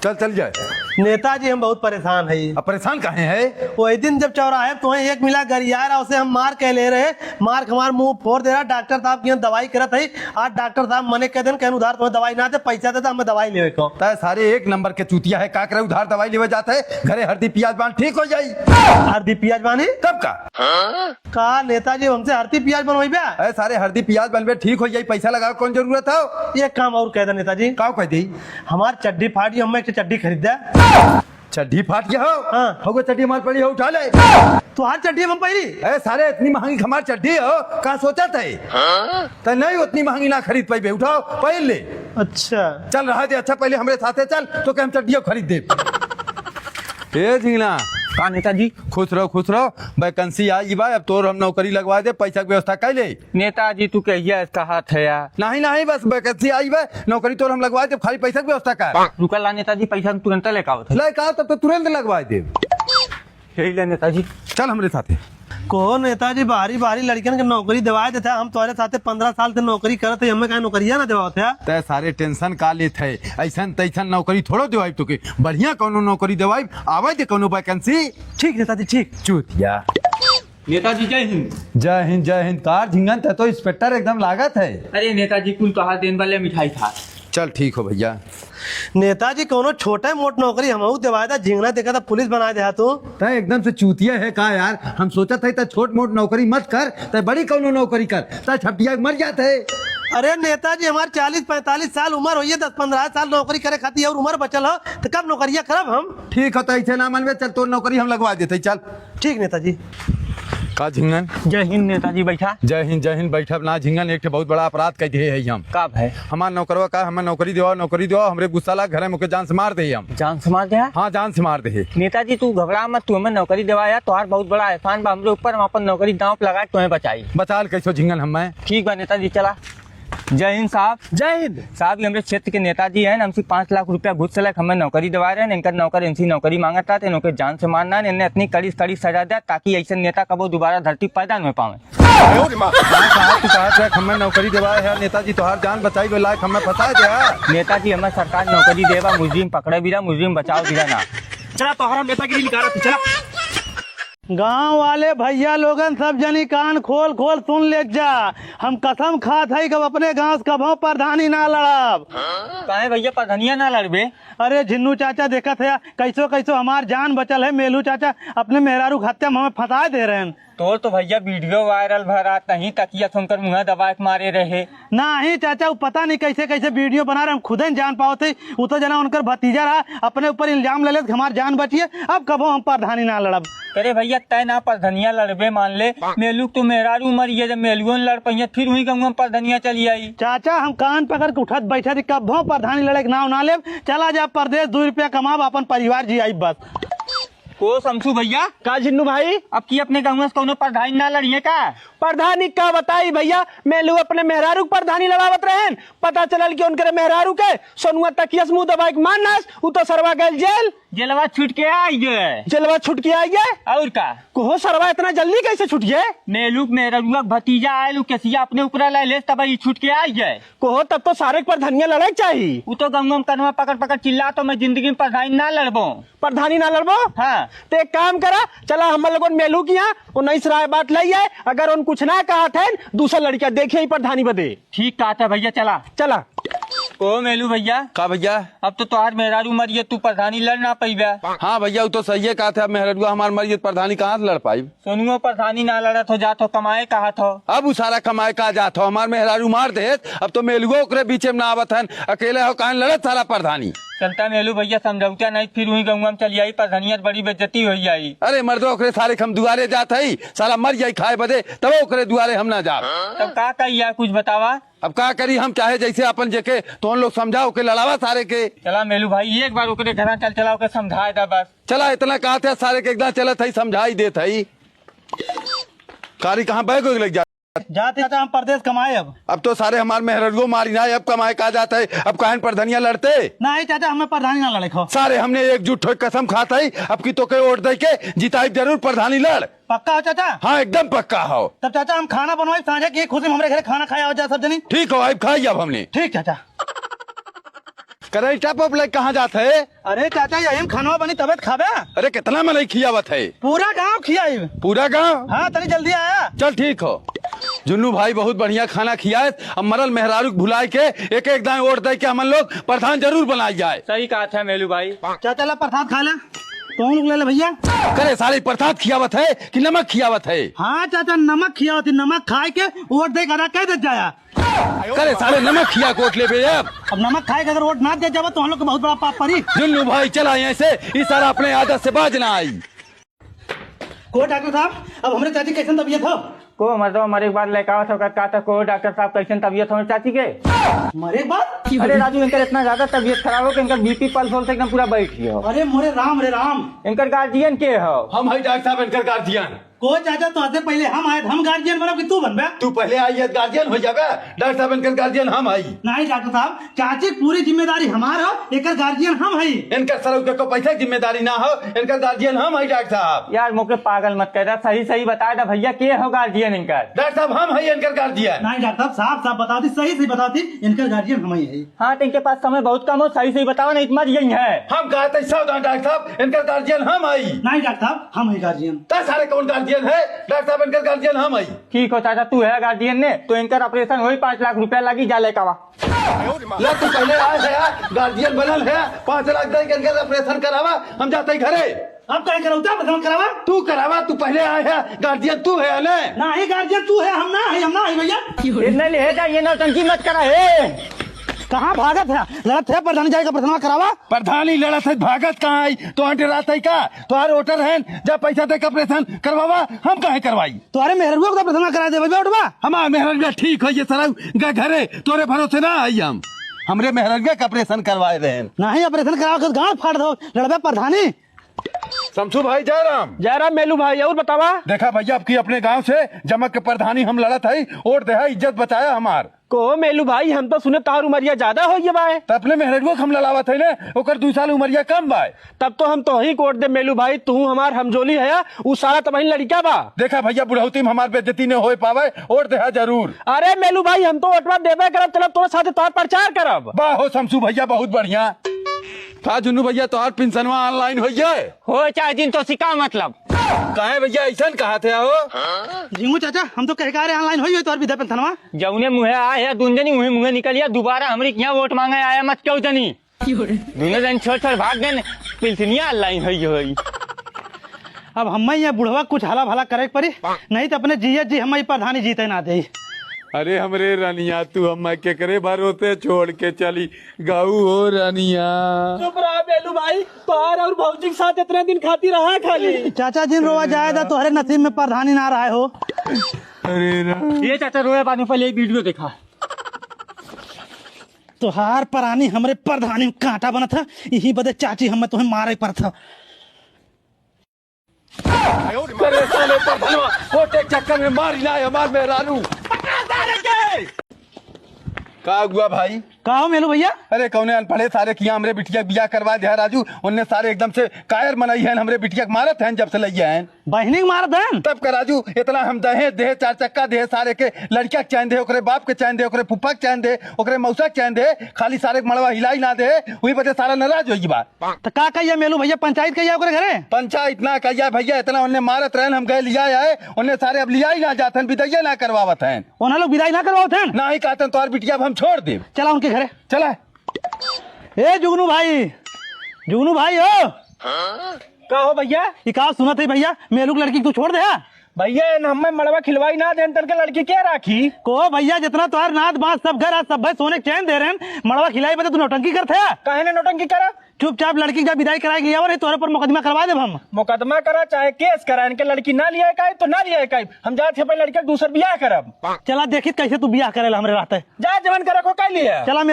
चल चल जाए। नेताजी हम बहुत परेशान है। अब परेशान काहे है? वही दिन जब चौराहे तो एक मिला गरियार उसे हम मार के ले रहे, मार हमार मुंह फोड़ दे रहा। डॉक्टर साहब की हम दवाई करत है। आज डॉक्टर साहब मने कह देन कहन उधार तुम्हें दवाई ना दे, पैसा दे हमें दवाई लेवे को। सारे एक नंबर के चूतिया है, का करे उधार दवाई लेवे जाते है, घरे हल्दी प्याज बांध ठीक हो जाई। हल्दी प्याज बानी तब का नेताजी हमसे हल्दी प्याज बनवाई बे? अरे सारे हल्दी प्याज बनवे ठीक हो जाई, पैसा लगाओ कौन जरूरत है? एक काम और कह दे नेताजी। का कह दी? हमार चड्डी फाड़ी, हम एक चड्डी खरीदा। चड्डी फाट गया हो? हाँ। हो चड्डी हमार पड़ी हो, उठा ले। तो हर चड्डी हम पहली। अरे सारे इतनी महंगी हमार चड्डी हो, का सोचा थे? तो नहीं उतनी महंगी ना खरीद पाई, उठाओ पहन ले। अच्छा चल रहा दे, अच्छा पहले हमारे साथे चल तो हम चड्डियों खरीद दे। ए झिंगना का नेताजी? खुश रहो, वैकेंसी आई बा, अब तोर हम नौकरी लगवा दे, पैसा की व्यवस्था कर ले। नेताजी तू कहिया इसका हाथ है यार। नहीं बस वैकेंसी आई बा, नौकरी तोर हम लगवा दे, खाली पैसा की व्यवस्था कर। रुका ला नेताजी, पैसा तुरंत लेकर आओ। ले का तब तो तुरंत लगवा दे। यही ले नेताजी। चल हमारे साथे। को नेताजी बाहरी लड़कियन के नौकरी दिवाए देते, हम तुम्हारे साथे 15 साल से नौकरी करते, हमें कहीं नौकरिया ना दिवाते है। तय सारे टेंशन का लेते है, ऐसन तैसन नौकरी थोड़ो दिवाई तो के, बढ़िया कोनो नौकरी दिवाई, आवे दे कोनो वैकेंसी। ठीक नेताजी ठीक। चूतिया। नेताजी जय हिंद। जय हिंद। कार झिंगन तो इंस्पेक्टर एकदम लागत है। अरे नेताजी कुल कहा देन वाले मिठाई था। चल ठीक हो भैया। नेताजी कोनो छोटा मोट नौकरी हम दिवाया था, झिंगना देखा था पुलिस बना दे तू। तय एकदम से चूतिया है का यार, हम सोचा था छोट मोट नौकरी मत कर, तय बड़ी कोनो नौकरी कर, तय छपटिया मर जाते है। अरे नेताजी हमारे 40-45 साल उम्र हुई है, 10-15 साल नौकरी करे खाती और उम्र बचल हो, तो कब नौकरिया करब हम? ठीक है, तो ऐसे ना मनवे, चल तो नौकरी हम लगवा देते। चल ठीक नेताजी। का झिंगन? जय हिंद नेताजी। बैठा। जय हिंद बैठब ना झिंगन, एक बहुत बड़ा अपराध कर दिए है हम। कब है? हमार नौकरवा का हमें नौकरी दो, हमरे गुस्सा ला घर मुके जान से मार दे हम। जान से मार दे? हाँ जान से मार दे। नेताजी तू घबरा मत, तू हमें नौकरी दिवाया तो बहुत बड़ा एहसान बा हमरे ऊपर, हम अपन नौकरी दांव पे लगा तुम्हें बचाई। बचा कैसो झिंगन हमें? ठीक बा नेताजी चला। जय हिंद साहब। जय हिंद साहब, ये हमारे क्षेत्र के नेताजी हैं, हमसे 5 लाख रुपया घुस से हमें नौकरी दिवा रहे हैं। इनका नौकर इनसी नौकरी मांगता था, इनके जान से मारना है, इन्हें इतनी कड़ी सजा दिया ताकि ऐसे नेता कबो दोबारा धरती पैदा न पावे। हमें नौकरी दिवाए है नेताजी, तोहार जान बचाई लायक हमें फंसा दिया। नेताजी हमें सरकार नौकरी देवा, मुजरिम पकड़े भी रहा, मुजरिम बचाओ भी ना। चला तोहरा नेतागिरी निकाल चला। गांव वाले भैया लोगन सब जनी कान खोल सुन ले जा, हम कसम खात है कब अपने गांव से कभो प्रधानी ना लड़ब। काहे भैया प्रधानिया ना लड़बे? अरे झिन्नू चाचा देखा था कैसो हमार जान बचल है, मेलू चाचा अपने मेहरारू हत्या में हमें फंसा दे रहे हैं। तो भैया वीडियो वायरल भरा, तहीं तकिया सुनकर मुँह दबा के मारे रहे। नहीं चाचा, वो पता नहीं कैसे वीडियो बना रहे, हम खुद ही जान पाओ थे। वो तो जना उनकर भतीजा रहा, अपने ऊपर इल्जाम ले ले हमारी जान बचिए, अब कबो हम प्रधानी ना लड़ब। अरे भैया तय ना प्रधानिया लड़बे मान ले, मेलू तो मेहरारू मरिए, जब मेलुओं लड़ पाइए फिर वही कहूँगा प्रधानिया चली आई। चाचा हम कान पकड़ के उठत बैठे थे, कबो प्रधानी लड़े के नाव ना ले, चला जा परदेश 2 रुपया कमाब, अपन परिवार जी आई बस। को समसू भैया? का झिन्नू भाई, अब की अपने गाँव से कोनो प्रधानी ना लड़िए का? प्रधानी का बताई भैया, मैं लोग अपने मेहरारू प्रधानी लड़ावत रहे, पता चलल कि उनके मेहरारू के सोनुआ तकिया से मुंह दबा के मारनास, वो तो सरवा गए जेलवा छूट के आई गए। जेलवा छूट के आई गए और का को सरवा इतना जल्दी कैसे छूट गए? मेलू मेहरुआ भतीजा आये केसिया अपने ऊपर ले तब छूट के आई गए। को तब तो सारे प्रधानिया लड़े चाहिए। वो तो गंगो में कनवा पकड़ चिल्ला, तो मैं जिंदगी में प्रधानी ना लड़बो। प्रधानी ना लड़बो? हाँ तो एक काम करा, चला हम लोगों मेलू की यहाँ 19 राय बात लाई है, अगर उन कुछ ना कहा थे दूसरा लड़किया देखे ही प्रधानी बदे। ठीक कहा था भैया, चला। ओ मेलू भैया। का भैया? अब तो तुहार मेहरारू मरिए, तू प्रधानी लड़ ना पाइबे। हाँ भैया, वो तो सही है, कहा था मेहरुआ हमार मरिए, प्रधानी कहाँ से लड़ पाई? सोनुओ प्रधानी ना लड़ा तो जातो कमाए कहा था। अब वो सारा कमाए कहा जात हो, हमार मेहरारू मार दे, अब तो मेलुओ ओकरे बीचे में ना आवत है, अकेले हो कहाँ लड़त सारा प्रधानी। चलता मेलू भैया समझौता नहीं, फिर वही गंगा में चली आई, प्रधानिया बड़ी बेइज्जती हो जाई। अरे मर्दो ओकरे सारे हम दुआरे जात है, साला मर जाई खाए बदे, तब ओकरे दुआरे हम ना जा। तब का कही कुछ बतावा? अब का करी हम, चाहे जैसे अपन जेके तो लोग समझाओ के लड़ावा सारे के। चला मेलू भाई एक बार ओकरे घर चला के समझाए दा बस। चला इतना कहा था सारे के एकदम चलत है, समझाई देत है। कारी कहाँ बैग लग जाते हम परदेश कमाए। अब तो सारे हमारे मेहरुओ मारी ना, अब कमाए कहा जाता है, अब कहन प्रधानिया लड़ते नहीं चाचा, हमें प्रधानी ना लड़े खो। सारे हमने एकजुट हो कसम खाता है, अब की तो के वोट दे के जिताई जरूर प्रधानी लड़। पक्का हो चाचा? हाँ एकदम पक्का हो। तब चाचा हम खाना बनवाए साझा की खुशी में हमारे घर खाना खाया हो जाए सब जनी। ठीक हो, अब खाई अब हमने। ठीक चाचा। करे टप लाइक कहाँ जात है? अरे चाचा यही खानवा बनी तबियत खाबे। अरे कितना मलाई खियावत है? पूरा गांव खियाई। पूरा गांव? हाँ तनी जल्दी आया। चल ठीक हो। जुन्नू भाई बहुत बढ़िया खाना खियाए। अब मरल मेहरारू भुलाए के एक एक दाएं ओढ़ दे के हम लोग प्रधान जरूर बनाई जाए। सही कहा था मेलू भाई। चाचा ला प्रसाद खा ले। तो लोग ले ले भैया। करे सारे प्रसाद खियावत है कि नमक खियावत है? हाँ चाचा नमक खियावत है, नमक खाए के वोट दे करा कह दे जाया। करे साले नमक खिया कोट ले बे। अब नमक खाए के अगर वोट ना दे जावा तो हम लोग को बहुत बड़ा पाप पड़ी। जुन्नू भाई चला यहाँ से, इस सारा अपने आदत से बाज ना आई। को डॉक्टर साहब अब हमारे चाची कैसे तबीयत हो? को मतलब हमारे एक बार लेकर का था को डॉक्टर साहब कैसे तबीयत हो चाची के? मरे बात? अरे राजू इनका इतना ज्यादा तबीयत खराब हो कि इनका बीपी पल्स होल से एकदम पूरा बैठ गया हो। अरे मोरे राम रे राम। इनकर गार्जियन के हो? हम है डॉक्टर साहब इनकर गार्जियन। को चाचा तो आते पहले हम आए, हम गार्जियन बनो कि तू बनबे? तू पहले आई है गार्जियन हो जाबे। डॉक्टर साहब इनकर गार्जियन हम आई। नहीं डॉक्टर साहब चाची पूरी जिम्मेदारी हमारा हो, एकर गार्जियन हम है। इनकर सर को पैसा की जिम्मेदारी ना हो, इनकर गार्जियन हम है डॉक्टर साहब। यार मुझे पागल मत कर, सही सही बता दे भैया के हो गार्जियन इनकर? डॉक्टर साहब हम है इनकर गार्जियन। नहीं डॉक्टर साहब साफ साफ बता दी, सही सही बता दी, इनकर गार्जियन हम ही है। हाँ तो इनके पास समय बहुत कम हो, सही सही बताओ नहीं मत यही है। हम कहते सावधान डॉक्टर साहब इनकर गार्जियन हम आई। नहीं डॉक्टर साहब हम है गार्जियन। तो सारे कौन गार्जियन है? डॉक्टर साहब इनकर गार्जियन हम आई। ठीक हो चाचा तू है गार्जियन ने तो इनकर ऑपरेशन हो 5 लाख रुपया लगी जा लेका वा। ला तू पहले आए है गार्जियन बनल है, 5 लाख दे के इनकर ऑपरेशन करावा, हम जाते घरे। अब क्या कराऊता बदल करावा? तू करावा, तू पहले आए है गार्जियन तू है ना? नहीं गार्जियन तू है, हम ना है भैया। इतने ले जा ये नौटंकी मत करा है। कहाँ भागत है? लड़त है प्रधानी जाएगा प्रधान करावा। प्रधानी लड़त है भागत कहाँ आई? तो आंटे रात है का तुहार वोटर है जब पैसा दे के ऑपरेशन करवावा, हम काहे करवाई? तुम्हारे मेहरुआ को प्रधान करा दे भैया उठवा। हमारा मेहरबिया ठीक है ये सारा घरे तोरे भरोसे ना आई। हम हमरे मेहरबिया का ऑपरेशन करवाए रहे हैं। नहीं ऑपरेशन करावा के गांड फाड़ दो लड़बे प्रधानी। शमशू भाई जयराम मेलू भाई और बतावा। देखा भैया अब की अपने गांव से जमक के प्रधानी हम लड़त है और दे इज्जत बचाया हमार को। मेलू भाई हम तो सुने तार उमरिया ज्यादा हो गया बाय। तो अपने मेहरबिया हम लड़ावत है ना, ओकर 2 साल उमरिया कम बाय। तब तो हम तो ही कोट दे मेलू भाई, तू हमार हमजोली है उ सारा तबही लड़का बा। देखा भैया बुढ़ौती में हमार बेइज्जती न हो पावे और दे जरूर। अरे मेलू भाई हम तो वोटवा देबे करब, चलब तोरे साथे तोर प्रचार करब। वाह हो शमशू भैया बहुत बढ़िया। का जुन्नू भैया तोहार पेंशनवा ऑनलाइन हो जाए हो चाहे दिन तो सिका मतलब काहे भैया ऐसा कहा थे हो? जीऊ चाचा हम तो कह रहे ऑनलाइन हो तोर विधा पेंशनवा। जौने मुहे आए है दुनजनी मुहे मुहे निकलिया दोबारा हमरी यहाँ वोट मांगे आया मत क्यों जनी दोनों जन छोड़ भाग गए पेंशनिया ऑनलाइन हुई। अब हम यहाँ बुढ़वा कुछ हला भला करे पड़ी, नहीं तो अपने जीएस जी हम प्रधानी जीते ना दे। अरे हमरे रानिया तू हम के करे भरोसे छोड़ के चली गाऊ हो रानिया। चुप रहा बेलू भाई, तोहर और भौजी के साथ इतने दिन खाती रहा खाली। चाचा जिन रोवा जाएगा तोहरे नसीब में प्रधानी ना रहे हो। अरे ये चाचा रोए पानी पहले एक वीडियो देखा तोहार परानी हमरे प्रधानी में कांटा बना था, यही बदे चाची हमें तुम्हें मारे पर था। चक्कर में मार लाए हमार मेहरारू। का हुआ भाई? का हो मेलू भैया? अरे कौने अनपढ़े सारे किया हमरे बिटिया बिया करवा दिया राजू, उनने सारे एकदम से कायर मनाई है हमरे बिटिया मारत है जब से लइया है। बहनी के मारत है तब का राजू इतना हम दहे दे 4 चक्का दे सारे के लड़किया के चैन दे, ओकरे बाप के चैन दे, ओकरे फुफा के चैन दे, ओकरे मौसा के चैन दे, खाली सारे मड़वा हिलाई ना दे, वही वजह सारा नाराज होगी बात। तो का कहिया मेलू भैया पंचायत कहिया ओकरे घरे? पंचायत ना कहिया भैया, इतना उन्हें मारत रहन हम गए लिया आए, उन्हें सारे अब लिया ही ना जाते हैं, विदैया ना करवावत हैं। उन्हें लोग विदाई ना करवाओ थे ना ही कहते तोहर बिटिया हम छोड़ दे। चला उनके घरे चला। ए जुगनू भाई हो का हो भैया? ये का सुना थे भैया मेलू की लड़की तू छोड़ दे भैया हमें मड़वा खिलवाई ना दे के लड़की क्या राखी को भैया जितना तुम्हार नाथ बांस सब घर आज सब भाई सोने के चैन दे रहे हैं, मड़वा खिलाई बता तू नौटंकी करते है। काहे ने नौटंकी करा? चुपचाप लड़की जब विदाई कराई गया और तोरे पर मुकदमा करवा दे। हम मुकदमा करा चाहे केस करा, इनके लड़की ना लिया का तो ना लिया का, हम जाते पहले लड़के दूसर बियाह करब। चला देखित कैसे तू बियाह करेला हमरे रहते जा जवन करे को कर लिया। चला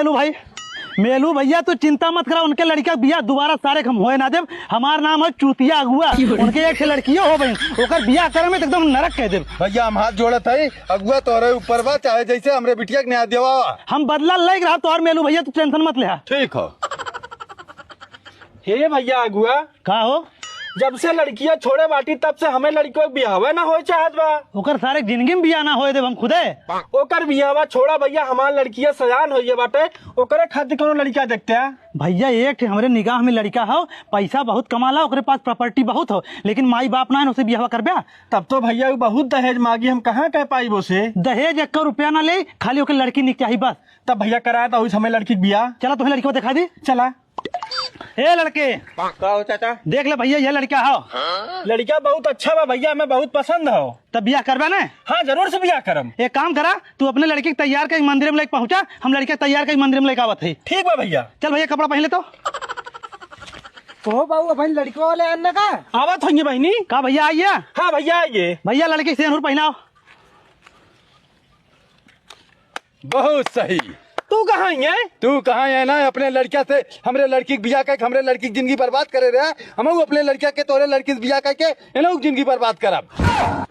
मेलू भैया तू चिंता मत करा, उनके लड़का बियाह दोबारा सारे हम होए ना देव। हमार नाम है चूतिया अगुआ, उनके एक लड़कियों हो बहन ओकर बियाह करे में एकदम नरक कह दे। भैया हम हाथ जोड़त है अगुआ तोरे ऊपर बा, चाहे जैसे हमरे बिटिया के न्याय देवा हम बदला लग रहा तो और मेलू भैया तू टेंशन मत ले। ठीक हो। हे भैया अगुआ का हो? जब से लड़कियां छोड़े बाटी तब से हमें लड़कियों के बियाह ना हो चाहत बा। ओकर सारे जिंदगी में बियाह ना होए देव हम खुदे। ओकर बियाह छोड़ा भैया, हमार लड़कियां सयान होइए बाटे, ओकरे खातिर कोनो लड़कियां देखते हैं। भैया एक ठे हमरे निगाह में लड़का हो, पैसा बहुत कमाला, ओकरे पास प्रॉपर्टी बहुत हो, लेकिन माई बाप ना है, उसे बियाह कर ब्या। तब तो भैया वो बहुत दहेज मांगी, हम कहाँ कह पाई वो से। दहेज 1 रुपया ना ले, खाली ओके लड़की निक चाहिए बस। तब भैया कराया था उस हमें लड़की बिया। चला तुम्हें लड़की को दिखा दी। चला। ए लड़के का हो चाचा? देख ले भैया, ये लड़का हो। लड़का बहुत अच्छा बा भैया, हमें बहुत पसंद हो। तब बियाह करबा ना? हाँ जरूर से बिया करम। एक काम करा, तू अपने लड़के के तैयार के मंदिर में लेके पहुंचा, हम लड़के तैयार के मंदिर में लेके आवत है। ठीक बा भैया। चल भैया कपड़ा पहन ले तो। तो बाबू अपन लड़कों वाले आने का आवत होंगे बहनी। का भैया आइए। हाँ भैया आइए। भैया लड़के से सेनुर पहनाओ। बहुत सही। तू कहाँ है? तू कहाँ है ना अपने लड़किया से हमरे लड़की के बियाह करके हमरे लड़की की जिंदगी बर्बाद करे रहे। हम अपने लड़किया के तोरे लड़की से बियाह करके इन्हों जिंदगी बर्बाद करब।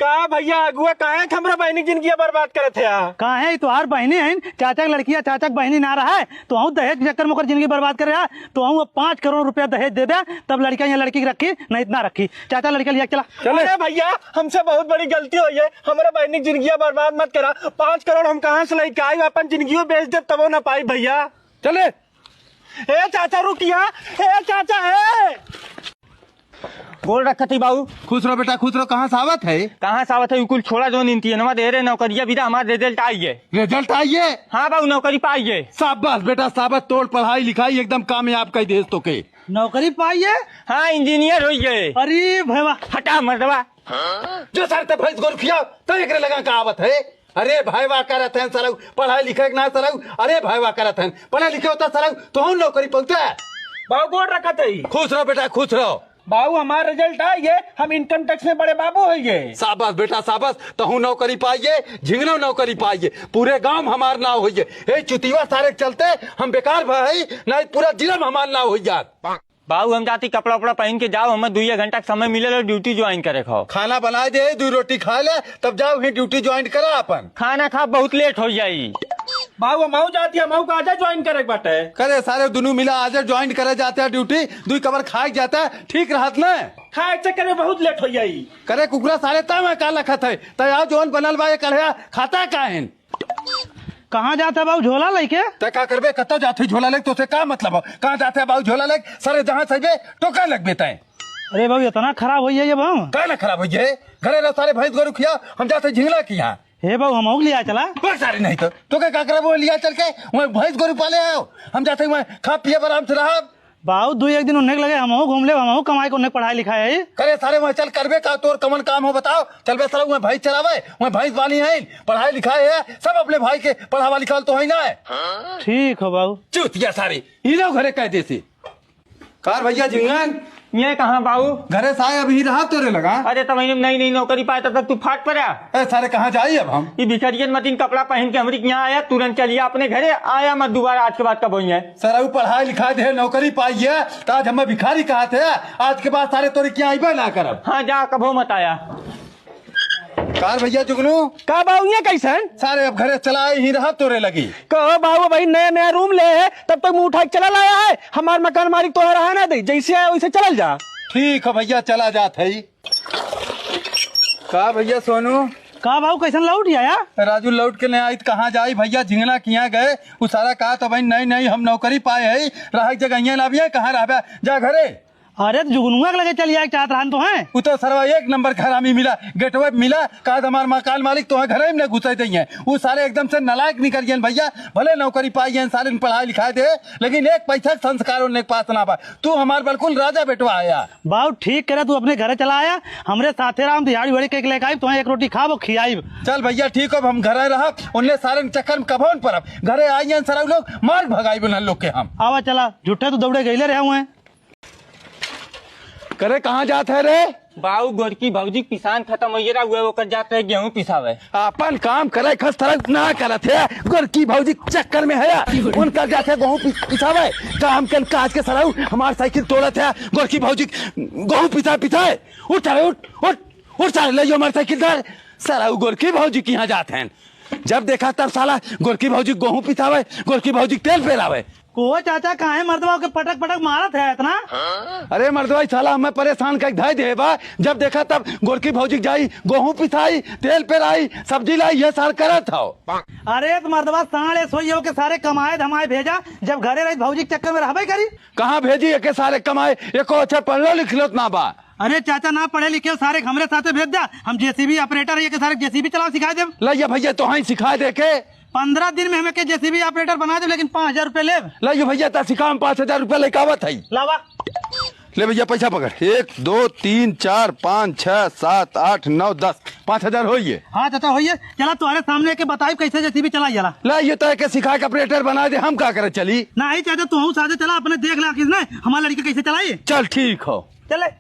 का भैया अगुआ कहाँ हमरा बहनी की जिंदगी बर्बाद करे थे? कहाँ है तो हर बहने हैं, चाचा की लड़कियां चाचा की बहनी ना रहा है तो हम दहेज के चक्कर में जिंदगी बर्बाद कर रहा है। तो हम 5 करोड़ रुपया दहेज दे दे, तब लड़कियां यहाँ लड़की की रखी नहीं इतना रखी। चाचा लड़का लिया चला। अरे भैया हमसे बहुत बड़ी गलती हुई है, हमारे बहनी की जिंदगी बर्बाद मत करा। 5 करोड़ हम कहाँ से लेके आए, अपन जिंदगी बेच दे तब ना पाई भैया। चले। ए चाचा रुकिया। ए चाचा है बोल रखा थी बाबू। खुश रहो बेटा, खुश रहो। कहाँ सावत है? कहाँ सावत है? कुल छोड़ा जो नीति है दे रहे नौकरिया भी हमारा रिजल्ट आइए। रिजल्ट आइए। हाँ बाबू नौकरी पाइए। शाबाश बेटा शाबाश, तोड़ पढ़ाई लिखाई एकदम कामयाब कर दे तो के। नौकरी पाइए। हाँ इंजीनियर हो गए। अरे भैया हटा मर्दवा। जो सर ते भैंस गोर खियाओ तो एक लगा कहावत है। अरे भाई वाह करत हैं सरऊ, पढ़ाई लिखाई ना सरऊ। अरे भाई वाह करत हैं, पढ़े लिखे होता सरऊ तो हम नौकरी पहुंचा। बाबू बोल रखा था। खुश रहो बेटा, खुश रहो। बाबू हमारा रिजल्ट आइए, हम इनकम टैक्स में बड़े बाबू हो गए। शाबाश बेटा शाबाश, तहु नौकरी पाइए, झिंगनो नौकरी पाइए, पूरे गांव हमार नाव होइए। ए चुतीवा सारे चलते हम बेकार भाई, नहीं पूरा जिला में हमार नाव हो जात। बाबू हम जाती कपड़ा उपड़ा पहन के जाओ, हमें 2 घंटा समय मिले ड्यूटी ज्वाइन करे खाओ। खाना बना दे, 2 रोटी खा ले, तब जाओ ही ड्यूटी ज्वाइन करा अपन। खाना खा बहुत लेट हो जाई। बाबू मऊ जाती है, मऊ का आजा ज्वाइन करे बाटे। करे सारे दोनों मिला आज ज्वाइन करे जाते हैं ड्यूटी, 2 कबर खाए जाता है, ठीक रहत न? खाए चक्कर में बहुत लेट हो जाई। करे कुकरा सारे तय का लखत है, तय जोन बनल बा कढ़िया खाता काहेन। कहाँ जाता बाबू झोला लेके? तय का करबे, कतो जाते झोला लेके, तो से का मतलब हो? कहाँ जाते बाबू झोला लेके? सरे जहाँ सजे टोका लगबे तय। अरे बाबू इतना खराब हो ये बाबू। का ना खराब हो जाए, घरे रह सारे भैंस गोरु खिया, हम जाते झिंगला की यहाँ। हे बाबू हम लिया चला। बहुत सारे नहीं तो क्या करब वो लिया चल के वहाँ भैंस गोरु पाले आओ, हम जाते वहाँ खा पिए आराम से रहा। बाबू 2-1 दिन उन्हें लगे, हम घूम ले, हम कमाई को उन्हें पढ़ाई लिखाई है। करे सारे वहाँ चल करबे का तोर कमन काम हो बताओ। चल बे सारा वहाँ भैंस चलावे, वहाँ भैंस वाली है, पढ़ाई लिखाई है, सब अपने भाई के पढ़ावा लिखा तो है ना। ठीक हो बाबू। चूतिया सारे इनो घरे कह देसी कार भैया झिंगन ये कहाँ बाबू? घरे साए अभी रहा तोरे लगा। अरे तब नई नौकरी पाए तब तक तू फाट पड़ा। ए सारे कहाँ जाए अब हम? ये भिखरियन मतीन कपड़ा पहन के हमारी यहाँ आया, तुरंत चलिए अपने घरे, आया मत दोबारा आज के बाद कब होइए। सर अब पढ़ाई लिखाई दे नौकरी पाई है तो आज हमें भिखारी कहा थे, आज के बाद सारे तोरे क्या आईबे ना करब। हाँ जा कभो मत आया। कार भैया जुगनू का बाबू ये कैसन? सारे अब घरे चलाए ही रहा तोरे लगी। कहो बाबू भाई नया रूम ले है, तब तक मुँह उठा के चला लाया है। हमार मकान मालिक तो रहा ना दे, जैसे है वैसे चल जा। ठीक है भैया चला जात है। का भैया सोनू का बाबू कैसन लौट आया? राजू लौट के नहीं आई तो कहाँ जाई भैया, झिंगना किया गए वो सारा कहा तो भाई नहीं हम नौकरी पाए है, रहा जगह ना भी है, कहाँ रहा जा घरे। अरे तो जुगनुआ के लगे चल जाए चाहत रहन तो है। वो तो सरवा 1 नंबर घरामी मिला, गेटवे मिला, कहा हमार मकान मालिक तो है घरे में घुसे दी है। वो सारे एकदम से नालायक निकल गए भैया, भले नौकरी पाई है सारे पढ़ाई लिखाई दे, लेकिन 1 पैसा संस्कार उनके पास ना पा। तू हमार बिल्कुल राजा बेटवा आया। बाबू ठीक करे, तू अपने घरे चला आया, हमरे साथे राम दिहाड़ी बड़ी केक लेके आई, तुम्हें 1 रोटी खाओ खियाई। चल भैया ठीक हो, हम घरे रहा उनने सारे चक्कर में कभौन पर घरे आई सारा लोग मार भगाई बना लोग के। हम आवा चला, झूठे तो दौड़े गईले रहे हुए। करे कहाँ जाते है रे? बाबू गोरकी भौजी किसान खत्म हो गया हुए, वो कर जाते है गेहूँ पिसावे। अपन काम करे खस तरह ना करत है, गोरकी भौजी चक्कर में है उनका जाते गेहूँ पिसावे। काम के काज के सराऊ हमार साइकिल तोड़त है, गोरकी भौजी गेहूँ पिसाए। उठ सारे ले हमारी साइकिल धर। सराऊ गोरकी भौजी की यहाँ जाते हैं, जब देखा तब साला गोरकी भौजी गेहूँ पिसावे, गोरकी भौजी तेल पेरावे। को चाचा काहे मर्दवा के पटक पटक मारत है इतना? अरे मर्दवाई साला हमें परेशान कर धाई दे बा। जब देखा तब गोरकी भौजी जाई, गेहूं पिसाई, तेल पेराई, सब्जी लाई, ये साल करत हो। अरे तो मर्दवा साढ़े सोई हो के सारे कमाए धमाए भेजा, जब घरे रही भौजी के चक्कर में रहबे करी। कहाँ भेजी एके सारे कमाए, एको अच्छा पढ़लो लिखलो ना बा। अरे चाचा ना पढ़े लिखे सारे हमरे साथे भेज जा, हम जेसीबी ऑपरेटर है के सारे जेसीबी चलाओ सिखा दे। लैया भैया तो हाँ सिखा दे के 15 दिन में हमें के जेसीबी ऑपरेटर बना दे, लेकिन 5000 रुपए ले। लैया भैया ता सिखा हम 5000 रुपया लेकावत है। लावा ले भैया पैसा पकड़, 1 2 3 4 5 6 7 8 9 10 5000 हो ये। हाँ चाचा होइए, चला तुम्हारे सामने के बताई कैसे जेसीबी चलाई जाला। ला ये तो के सिखा के ऑपरेटर बना दे, हम क्या करे चली। नहीं चाचा तू साथे चला, अपने देख ला किसने हमारा लड़की कैसे चलाई। चल ठीक हो। चले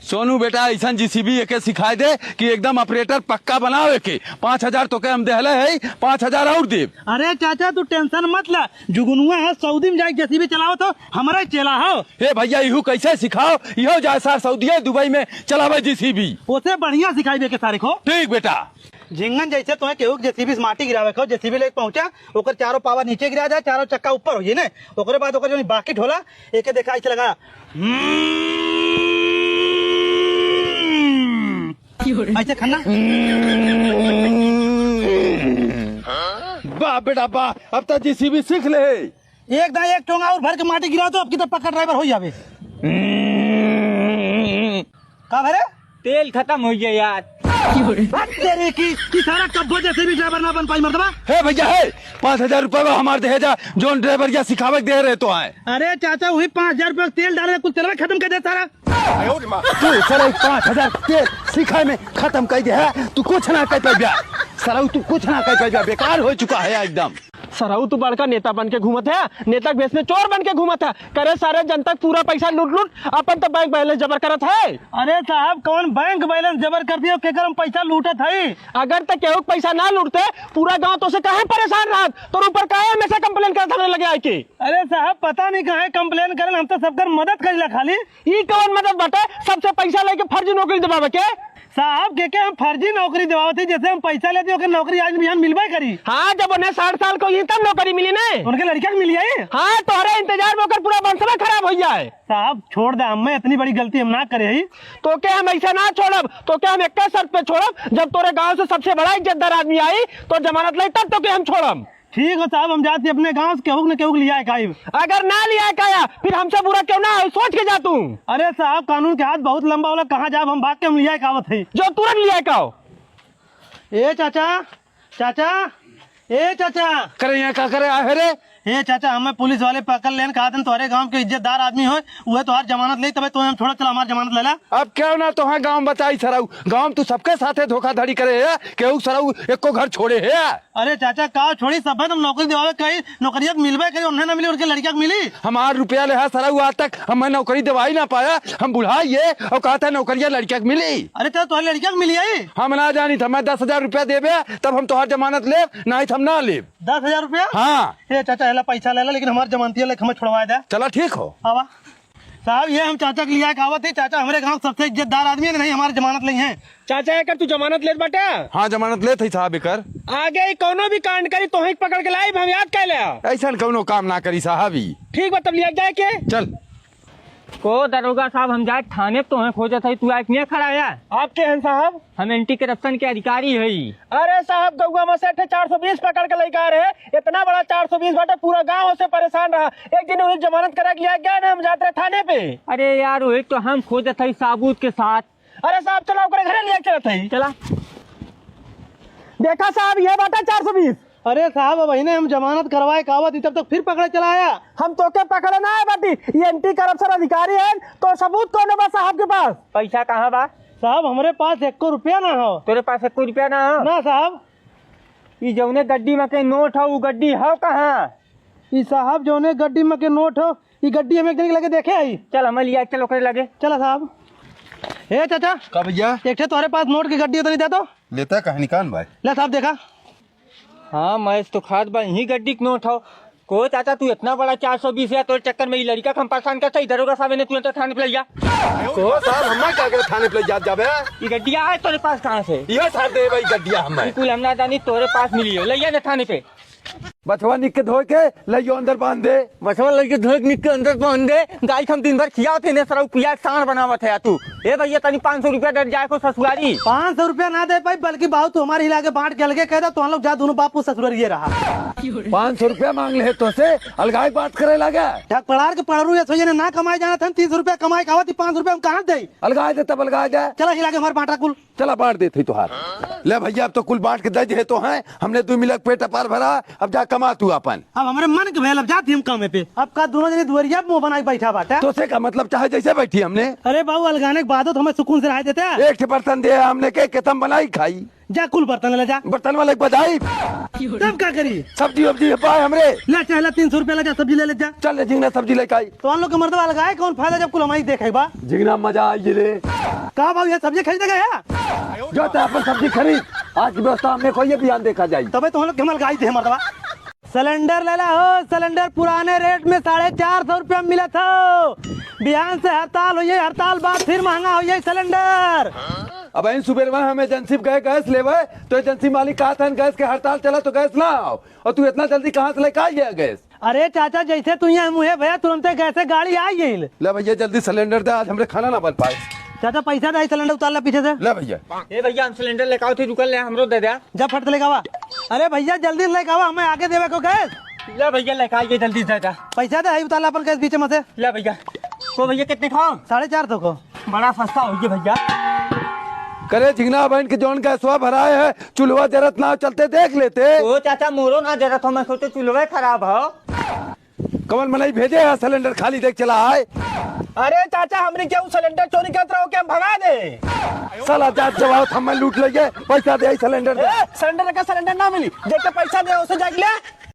सोनू बेटा ऐसा जीसीबी एके सिखाए दे कि एकदम ऑपरेटर पक्का बनावे के। 5000 तो के हम देहले है, 5000 और दे। अरे चाचा तू टेंशन मत ला, जुगनुआ है सऊदी में जाके जेसीबी चलाओ तो हमारा चला हो। हे भैया इहू कैसे सिखाओ, इहो जाए सार सऊदी दुबई में चलावे जीसीबी। उसे बढ़िया सिखाई दे के सारे को। ठीक बेटा। झिंगन जैसे तुम्हें केहू जेसीबी से माटी गिरावे को, जेसीबी लेके पहुंचा, ओकर चारों पावा नीचे गिरा जाए, चारों चक्का ऊपर हो ना, ओकरे बाद ओकर जो बाकी ढोला एके देखा ऐसे लगा ऐसे खन्ना। वाह बेटा वाह, अब तो जीसीबी सीख ले। एक दाई एक टोंगा और भर के माटी गिराओ तो अब की तो पक्का ड्राइवर हो जावे। का भरे तेल खत्म हो गया यार। तेरे की सारा कब्बो जैसे भी ड्राइवर ना बन पाई मर्दबा। हे भैया है 5000 रुपया हमारे दे जा, जो ड्राइवर या सिखावे दे रहे तो आए। अरे चाचा वही 5000 रुपये तेल डाले कुछ चलवा खत्म कर दे सारा। तू सर 5000 तेल सिखाए में खत्म कर दे है, तू कुछ ना कर पाइबा सर, तू कुछ ना कर पाइबा, बेकार हो चुका है एकदम। सरहू तू बड़का नेता बन के घूमत है, नेता के भेष में चोर बन के घूमत है, करे सारे जनता पूरा पैसा लूट लूट अपन तो बैंक बैलेंस जबर करत है। अरे साहब कौन बैंक बैलेंस जबर कर दिया, केकर हम पैसा लूटत है। अगर तक केहू पैसा ना लूटते पूरा गांव तो से काहे परेशान रहत, तो ऊपर काहे हमेशा कंप्लेन करत हमरे लगे आके। अरे साहब पता नहीं कहाँ कंप्लेन करें, हम तो सबकर मदद करेला खाली। ई कौन मदद बटे, सबसे पैसा लेके फर्जी नौकरी दिलावे के। साहब के हम फर्जी नौकरी दिवावत, जैसे हम पैसा लेते हो नौकरी आज बिहान मिलवा करी। हाँ जब उन्हें 60 साल को ही तब नौकरी मिली ने, उनके लड़का मिली है। हाँ तोहरे इंतजार में होकर पूरा वंशवा खराब हो जाए। साहब छोड़ दे, हमें इतनी बड़ी गलती हम ना करे ही। तो क्या हम ऐसा ना छोड़ब, तो क्या हम एक शर्त पे छोड़ब, जब तोरे गांव से सबसे बड़ा इज्जतदार आदमी आई तो जमानत ले तब तो क्या हम छोड़ब। ठीक हो साहब, हम जाते अपने गांव से केहू न केहू लिया है काइब। अगर ना लिया काया फिर हमसे बुरा क्यों ना है, सोच के जा तू। अरे साहब कानून के हाथ बहुत लंबा होला, कहाँ जाब हम भाग के हम लिया कावत है। जो तुरंत लिया काओ। ए चाचा चाचा ए चाचा करे यहाँ का करे आहे रे। ए चाचा हमें पुलिस वाले पकड़ लेन कहा था तुम्हारे गांव के इज्जतदार आदमी हो, वह तो हर जमानत ले, तबे तो हम छोड़ा चला हमारी जमानत ले ला। अब क्यों ना तो हाँ गाँव बताई सराऊ, गाँव तू सबके साथे धोखाधड़ी करे है, केहू सराऊ एक को घर छोड़े है। अरे चाचा का छोड़ी सब तुम नौकरी दिवावे कही, नौकरिया मिलवे करी, उन्हें ना मिली उनके लड़किया मिली। हमार रुपया ले सराऊ, आज तक हमें नौकरी दिवाई ना पाया, हम बुढ़ाइए और कहा था नौकरिया लड़किया मिली। अरे तो तुम्हारी लड़किया मिली आई। हम ना जानी था, मैं 10,000 रुपया देवे तब हम तोहर जमानत ले, नहीं हम ना ले। 10,000 रुपया? हाँ। ए चाचा हेला पैसा ले ला, लेकिन हमारे जमानती लेके हमें छुड़वा दे। चला ठीक हो। आवा साहब ये हम चाचा के लिया कहावत है, चाचा हमारे गांव सबसे इज्जतदार आदमी है, नहीं हमारी जमानत नहीं है। चाचा एक तू जमानत ले बाटे, हाँ जमानत ले थी साहब एकर। आगे ही कोनो भी कांड करी तो ही पकड़ के लाई, हम याद कर ले। ऐसा कौनो काम ना करी साहब ही। ठीक बा तब लिया जाए के। चल को दरोगा साहब हम जाए थाने तो हैं खोजा था, तू आके नहीं खड़ा है। आपके हैं साहब? हम एंटी करप्शन के अधिकारी है। अरे साहब गौवा में से 420 पकड़ के लेके आ रहे, इतना बड़ा 420 बाटे, पूरा गांव से परेशान रहा। एक दिन उन्हें जमानत करा के लिया गया ना, हम जाते रहे थाने पे। अरे यार वो एक तो हम खोजा था साबूत के साथ। अरे साहब चलो घरे लिया चला था। चला देखा साहब ये बाटा 420। अरे साहब अब हम जमानत करवाए कावत तब तक फिर पकड़े चला आया। हम तो के पकड़े ना है बाटी, ये एंटी करप्शन अधिकारी है, तो सबूत कौन है बा साहब के पास? पैसा कहाँ बा? साहब हमारे पास 1 रुपया ना हो। तेरे पास 1 रुपया ना हो? ना साहब। ये जौने गड्डी में के नोट हो, वो गड्डी हो कहाँ? ये साहब जौने गड्डी में के नोट हो, ये गड्डी हमें एक दिन लगे देखे आई। चल हमें लिया चलो करे लगे। चला साहब। ए चाचा का भैया एक तुम्हारे पास नोट की गड्डी तो नहीं देता? लेता कहानी कान भाई। ले साहब देखा। हाँ मैं तो खाद बा यही गड्डी के नोट हो। को चाचा तू इतना बड़ा 420 है, तोरे चक्कर में ये लड़का हम परेशान करता, दरोगा साहब ने तू तो थाने पे ले जा। को साहब हम क्या करे थाने पे जा जाबे? ये गड्डिया है तोरे पास कहाँ से? ये साथ दे भाई गड्डिया हमें। बिल्कुल हम ना जानी, तोरे पास मिली हो, ले जा थाने पे। बचवा निक के धो के लइयो अंदर बांध दे। बचवा लड़के धोक निक के अंदर पहुंच दे। गाय हम दिन भर खिया थे ने सरऊ पिया सांड बनावत है तू। ए भैया तनी 500 रुपया डर जाए को ससुरारी। 500 रुपया ना दे पाई, बल्कि बाबू तू हमारे हिला के बांट के अलगे कह दो, तो हम लोग जा दोनों बापू ससुर ये रहा। 500 रुपया मांग ले तो से अलगाई बात करे लगा। ढक पड़ार के पड़रू ये सोचे ने ना कमाए जाना था, 30 रुपया कमाए खावा थी, 500 रुपया हम कहाँ दे। अलगाए दे तब अलगाए दे। चला हिला के हमारे बांटा कुल। चला बांट दे थी तुहार। ले भैया अब तो कुल बांट के दे तो हैं, हमने 2 मिलक पेट अपार भरा, अब जा कमा तू अपन। अब हमारे मन के भेल अब जाती हम कामे पे। अब का दोनों जने दुवरिया मुंह बनाई बैठा बाटा। तो से का मतलब चाहे जैसे बैठी हमने। अरे बाबू अलगाने के बाद तो हमें सुकून से रह देते हैं। एक बर्तन दे हमने के केतम बनाई खाई। जा कुल बर्तन ले जा। बर्तन वाले बधाई तब क्या करी? सब्जी वब्जी पाए हमरे। ले चाहे 300 रुपया ले जा, सब्जी ले जा। चल झिंगना सब्जी लेके आई। तो हम लोग के मर्दवा लगाए कौन फायदा जब कुल हमारी देखे बा। झिंगना मजा आई रे। कहा बाबू ये सब्जी खरीदेगा या? जो तो अपन सब्जी खरीद, आज की व्यवस्था हमने कोई बयान देखा जाए। तबे तो हम लोग के लगाई थे मर्दवा। सिलेंडर ले ला हो, सिलेंडर पुराने रेट में 450 रुपया मिला था। बिहान से हड़ताल हुई, हड़ताल बाद फिर महंगा हो जाए सिलेंडर। अब इन सुबह हम एजेंसी गए गैस लेवे तो एजेंसी मालिक कहा था गैस के हड़ताल चला तो गैस ना आओ, और तू इतना जल्दी कहाँ से लेकर आई है गैस? अरे चाचा जैसे तू यहाँ मुहे भैया तुरंत गैसे गाड़ी आई गई। ले भैया जल्दी सिलेंडर दे, आज हमरे खाना ना बन पाए। चाचा पैसा दे, सिलेंडर उतार ले पीछे से। ले भैया। ए भैया हम सिलेंडर लेके आओ थे, रुकल ले हमरो दे दे। जा फट लेके आवा। अरे भैया जल्दी लेके आवा, हमें आगे देवे को गैस। ले भैया लेके आइए जल्दी से जा। पैसा दे, उतार अपन गैस बीच में से। ले भैया। तो भैया कितने खाओ? 450 को। बड़ा सस्ता हो गया भैया। करे झिंगना बहन के जौन गैसवा भराए है, चूल्हा जरत ना चलते देख लेते। ओ चाचा मोरो ना जरा तो मैं सोचे चूल्हे खराब हो। कमल मनाई भेजे है सिलेंडर खाली देख चला है। अरे चाचा हमने क्या सिलेंडर चोरी करते रहो क्या, हम भगा दे। साला जात जवाब हम लूट लेंगे, पैसा दे सिलेंडर दे। सिलेंडर का सिलेंडर ना मिली, देख के पैसा दे उसे जाके ले।